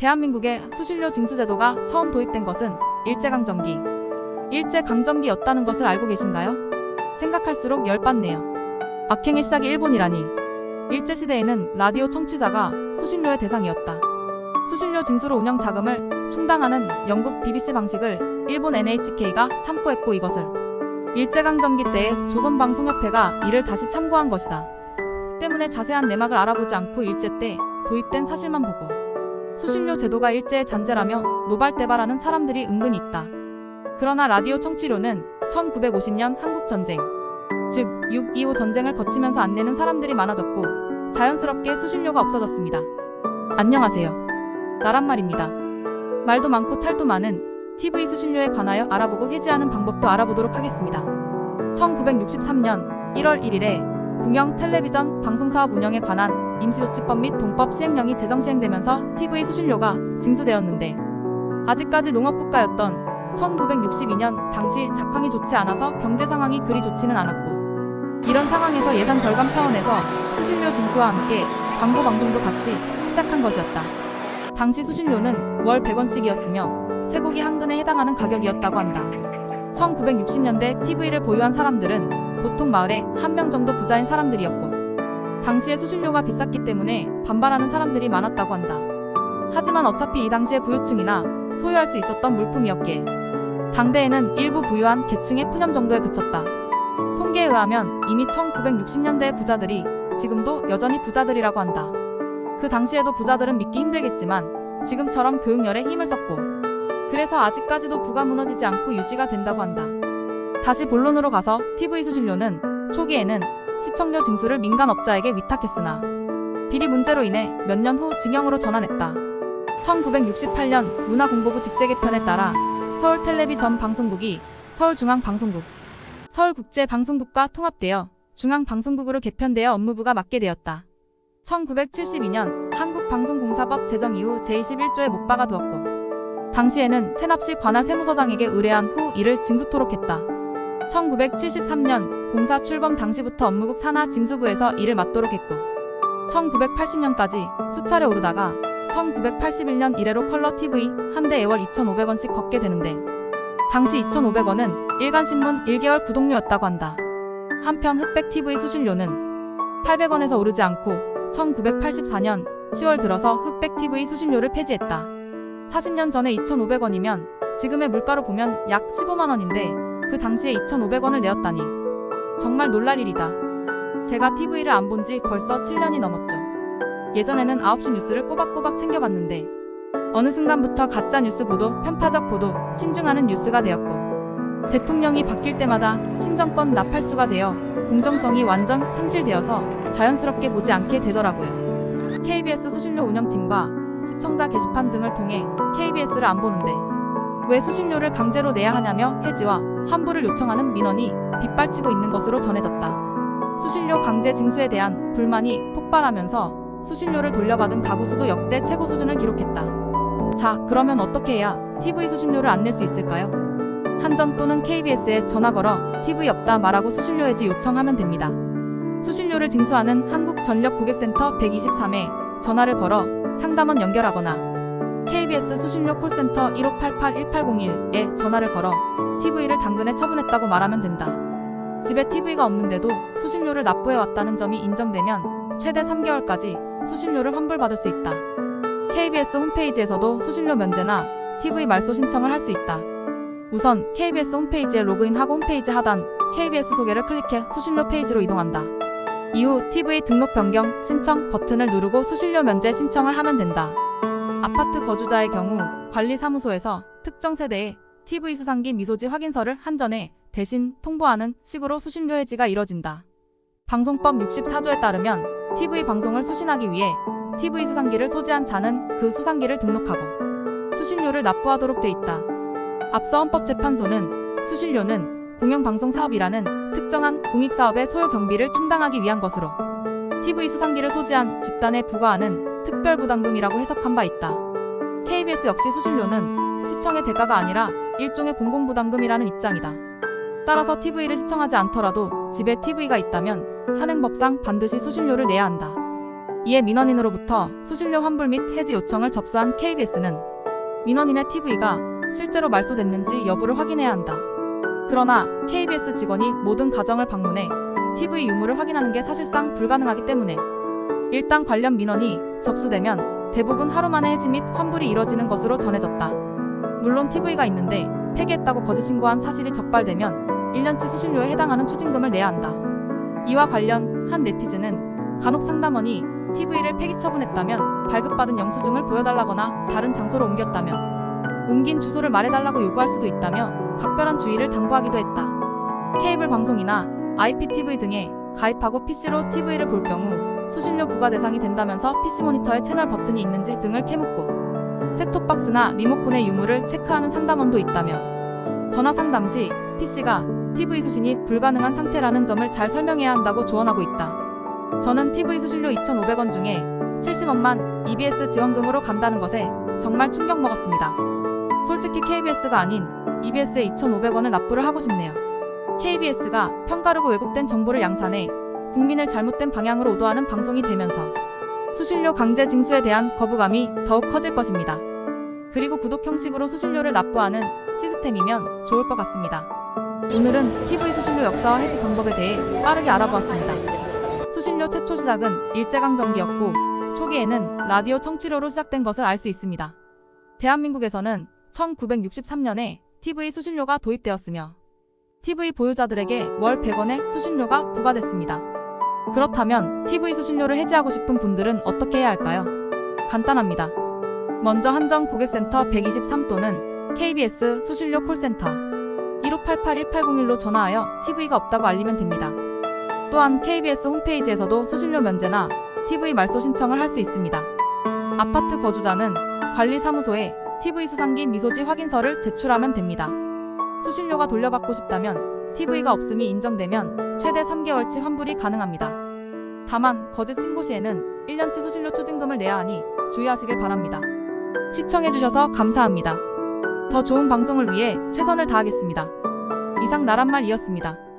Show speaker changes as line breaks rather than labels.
대한민국에 수신료 징수 제도가 처음 도입된 것은 일제강점기. 일제강점기였다는 것을 알고 계신가요? 생각할수록 열받네요. 악행의 시작이 일본이라니. 일제시대에는 라디오 청취자가 수신료의 대상이었다. 수신료 징수로 운영 자금을 충당하는 영국 BBC 방식을 일본 NHK가 참고했고, 이것을 일제강점기 때에 조선방송협회가 이를 다시 참고한 것이다. 때문에 자세한 내막을 알아보지 않고 일제 때 도입된 사실만 보고 수신료 제도가 일제의 잔재라며 노발대발하는 사람들이 은근히 있다. 그러나 라디오 청취료는 1950년 한국전쟁, 즉 6.25 전쟁을 거치면서 안 내는 사람들이 많아졌고 자연스럽게 수신료가 없어졌습니다. 안녕하세요. 나란말입니다. 말도 많고 탈도 많은 TV 수신료에 관하여 알아보고 해지하는 방법도 알아보도록 하겠습니다. 1963년 1월 1일에 국영 텔레비전 방송사업 운영에 관한 임시조치법 및 동법 시행령이 제정 시행되면서 TV 수신료가 징수되었는데, 아직까지 농업국가였던 1962년 당시 작황이 좋지 않아서 경제 상황이 그리 좋지는 않았고, 이런 상황에서 예산 절감 차원에서 수신료 징수와 함께 광고 방송도 같이 시작한 것이었다. 당시 수신료는 월 100원씩이었으며 쇠고기 한 근에 해당하는 가격이었다고 한다. 1960년대 TV를 보유한 사람들은 보통 마을에 한 명 정도 부자인 사람들이었고, 당시에 수신료가 비쌌기 때문에 반발하는 사람들이 많았다고 한다. 하지만 어차피 이 당시의 부유층이나 소유할 수 있었던 물품이었기에 당대에는 일부 부유한 계층의 푸념 정도에 그쳤다. 통계에 의하면 이미 1960년대의 부자들이 지금도 여전히 부자들이라고 한다. 그 당시에도 부자들은 믿기 힘들겠지만 지금처럼 교육열에 힘을 썼고, 그래서 아직까지도 부가 무너지지 않고 유지가 된다고 한다. 다시 본론으로 가서 TV 수신료는 초기에는 시청료 징수를 민간업자에게 위탁했으나 비리 문제로 인해 몇 년 후 징용으로 전환했다. 1968년 문화공보부 직제 개편에 따라 서울텔레비전 방송국이 서울중앙방송국, 서울국제방송국과 통합되어 중앙방송국으로 개편되어 업무부가 맡게 되었다. 1972년 한국방송공사법 제정 이후 제21조에 못 박아두었고, 당시에는 최납시 관할 세무서장에게 의뢰한 후 이를 징수토록 했다. 1973년 공사 출범 당시부터 업무국 산하 징수부에서 이를 맡도록 했고, 1980년까지 수차례 오르다가 1981년 이래로 컬러 TV 한 대에 월 2,500원씩 걷게 되는데, 당시 2,500원은 일간신문 1개월 구독료였다고 한다. 한편 흑백 TV 수신료는 800원에서 오르지 않고 1984년 10월 들어서 흑백 TV 수신료를 폐지했다. 40년 전에 2,500원이면 지금의 물가로 보면 약 15만원인데 그 당시에 2,500원을 내었다니 정말 놀랄 일이다. 제가 TV를 안 본 지 벌써 7년이 넘었죠. 예전에는 9시 뉴스를 꼬박꼬박 챙겨봤는데 어느 순간부터 가짜 뉴스 보도, 편파적 보도, 친중하는 뉴스가 되었고, 대통령이 바뀔 때마다 친정권 나팔수가 되어 공정성이 완전 상실되어서 자연스럽게 보지 않게 되더라고요. KBS 수신료 운영팀과 시청자 게시판 등을 통해 KBS를 안 보는데 왜 수신료를 강제로 내야 하냐며 해지와 환불을 요청하는 민원이 빗발치고 있는 것으로 전해졌다. 수신료 강제 징수에 대한 불만이 폭발하면서 수신료를 돌려받은 가구 수도 역대 최고 수준을 기록했다. 자, 그러면 어떻게 해야 TV 수신료를 안 낼 수 있을까요? 한전 또는 KBS에 전화 걸어 TV 없다 말하고 수신료 해지 요청하면 됩니다. 수신료를 징수하는 한국전력고객센터 123에 전화를 걸어 상담원 연결하거나 KBS 수신료 콜센터 1588-1801에 전화를 걸어 TV를 당근에 처분했다고 말하면 된다. 집에 TV가 없는데도 수신료를 납부해왔다는 점이 인정되면 최대 3개월까지 수신료를 환불받을 수 있다. KBS 홈페이지에서도 수신료 면제나 TV 말소 신청을 할 수 있다. 우선 KBS 홈페이지에 로그인하고 홈페이지 하단 KBS 소개를 클릭해 수신료 페이지로 이동한다. 이후 TV 등록 변경 신청 버튼을 누르고 수신료 면제 신청을 하면 된다. 아파트 거주자의 경우 관리사무소에서 특정 세대의 TV 수상기 미소지 확인서를 한전에 대신 통보하는 식으로 수신료 해지가 이뤄진다. 방송법 64조에 따르면 TV 방송을 수신하기 위해 TV 수상기를 소지한 자는 그 수상기를 등록하고 수신료를 납부하도록 돼 있다. 앞서 헌법재판소는 수신료는 공영방송사업이라는 특정한 공익사업의 소요 경비를 충당하기 위한 것으로 TV 수상기를 소지한 집단에 부과하는 특별부담금이라고 해석한 바 있다. KBS 역시 수신료는 시청의 대가가 아니라 일종의 공공부담금이라는 입장이다. 따라서 TV를 시청하지 않더라도 집에 TV가 있다면 현행법상 반드시 수신료를 내야 한다. 이에 민원인으로부터 수신료 환불 및 해지 요청을 접수한 KBS는 민원인의 TV가 실제로 말소됐는지 여부를 확인해야 한다. 그러나 KBS 직원이 모든 가정을 방문해 TV 유무를 확인하는 게 사실상 불가능하기 때문에 일단 관련 민원이 접수되면 대부분 하루 만에 해지 및 환불이 이뤄지는 것으로 전해졌다. 물론 TV가 있는데 폐기했다고 거짓 신고한 사실이 적발되면 1년치 수신료에 해당하는 추징금을 내야 한다. 이와 관련 한 네티즌은 간혹 상담원이 TV를 폐기 처분했다면 발급받은 영수증을 보여달라거나 다른 장소로 옮겼다면 옮긴 주소를 말해달라고 요구할 수도 있다며 각별한 주의를 당부하기도 했다. 케이블 방송이나 IPTV 등에 가입하고 PC로 TV를 볼 경우 수신료 부과 대상이 된다면서 PC 모니터에 채널 버튼이 있는지 등을 캐묻고 셋톱박스나 리모컨의 유무를 체크하는 상담원도 있다며 전화 상담 시 PC가 TV 수신이 불가능한 상태라는 점을 잘 설명해야 한다고 조언하고 있다. 저는 TV 수신료 2,500원 중에 70원만 EBS 지원금으로 간다는 것에 정말 충격 먹었습니다. 솔직히 KBS가 아닌 EBS에 2,500원을 납부를 하고 싶네요. KBS가 편가르고 왜곡된 정보를 양산해 국민을 잘못된 방향으로 오도하는 방송이 되면서 수신료 강제 징수에 대한 거부감이 더욱 커질 것입니다. 그리고 구독 형식으로 수신료를 납부하는 시스템이면 좋을 것 같습니다. 오늘은 TV 수신료 역사와 해지 방법에 대해 빠르게 알아보았습니다. 수신료 최초 시작은 일제강점기였고 초기에는 라디오 청취료로 시작된 것을 알 수 있습니다. 대한민국에서는 1963년에 TV 수신료가 도입되었으며 TV 보유자들에게 월 100원의 수신료가 부과됐습니다. 그렇다면 TV 수신료를 해지하고 싶은 분들은 어떻게 해야 할까요? 간단합니다. 먼저 한정 고객센터 123 또는 KBS 수신료 콜센터 1588-1801로 전화하여 TV가 없다고 알리면 됩니다. 또한 KBS 홈페이지에서도 수신료 면제나 TV 말소 신청을 할 수 있습니다. 아파트 거주자는 관리사무소에 TV 수상기 미소지 확인서를 제출하면 됩니다. 수신료가 돌려받고 싶다면 TV가 없음이 인정되면 최대 3개월치 환불이 가능합니다. 다만 거짓 신고 시에는 1년치 수신료 추징금을 내야 하니 주의하시길 바랍니다. 시청해주셔서 감사합니다. 더 좋은 방송을 위해 최선을 다하겠습니다. 이상 나란말이었습니다.